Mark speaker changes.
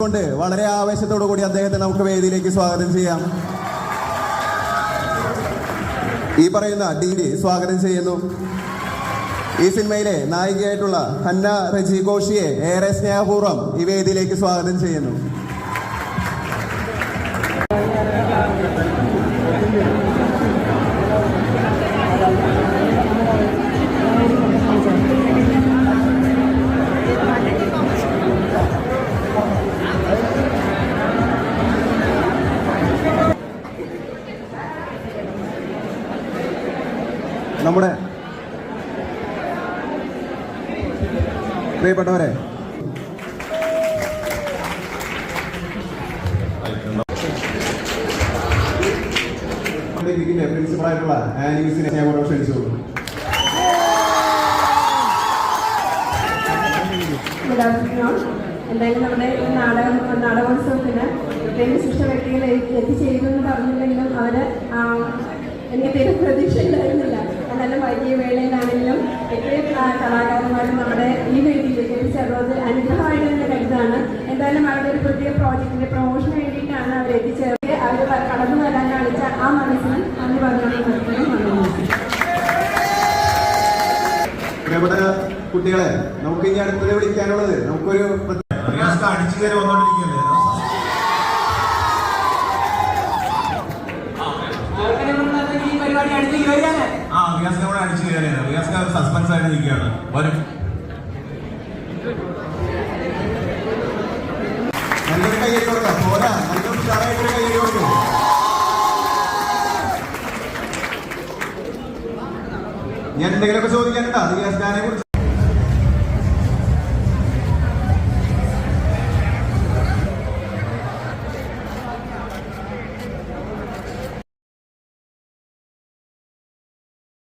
Speaker 1: കൊണ്ട് വളരെ ആവേശത്തോടു കൂടി അദ്ദേഹത്തെ നമുക്ക് വേദിയിലേക്ക് സ്വാഗതം ചെയ്യാം. ഈ പറയുന്ന ഡീഡി സ്വാഗതം ചെയ്യുന്നു. ഈ സിനിമയിലെ നായികയായിട്ടുള്ള ഹന്ന റജി ഘോഷിയെ ഏറെ സ്നേഹപൂർവ്വം ഈ വേദിയിലേക്ക് സ്വാഗതം ചെയ്യുന്നു. നമ്മുടെ പ്രിയപ്പെട്ടവരെ, പ്രിൻസിപ്പളായിട്ടുള്ള ആനീസിനെ ഞാൻ ക്ഷണിച്ചു.
Speaker 2: എന്തായാലും നമ്മുടെ ഈ നാടകോത്സവത്തിന് ഇത്രയും വിശിഷ്ട വ്യക്തികൾ എത്തിച്ചേരുമെന്ന് പറഞ്ഞില്ലെങ്കിലും അവര് എനിക്ക് തീരെ പ്രതീക്ഷ ഉണ്ടായിരുന്നില്ല. എന്നാലും വൈകിയ വേളയിലാണെങ്കിലും എത്രയും കലാകാരന്മാരും നമ്മുടെ ഈ വേദിയിലേക്ക് എത്തിച്ചേർന്നത് അനുഗ്രഹമായിട്ട് തന്നെ കരുതാണ്. എന്തായാലും അവരുടെ ഒരു പുതിയ പ്രോജക്റ്റിന്റെ പ്രൊമോഷന് വേണ്ടിയിട്ടാണ് അവർ എത്തിച്ചേർന്നത്. അവർ കടന്നു വരാൻ കാണിച്ച ആ മനസ്സിന് നന്ദി പറഞ്ഞുകൊണ്ട്
Speaker 1: പ്രിയപ്പെട്ട കുട്ടികളെ, നമുക്ക് ഇനി അടുത്തത് വിളിക്കാനുള്ളത് നമുക്കൊരു
Speaker 3: അടിച്ചു കയറി വന്നോണ്ടിരിക്കുകയല്ലേ. റിയാസിനെ കൂടെ അടിച്ചു കയറിയാണ്. റിയാസ്ക സസ്പെൻസ് ആയിട്ട് നിൽക്കുകയാണ്. വരും.
Speaker 1: നല്ലൊരു കയ്യടി കൊടുക്കാം. പോരാ, നല്ലൊരു ഉഷാറായിട്ടൊരു കയ്യടി കൊടുക്കും. ഞാൻ എന്തെങ്കിലുമൊക്കെ ചോദിക്കാനുണ്ടോ റിയാസ് ഖാനെ കുറിച്ച്?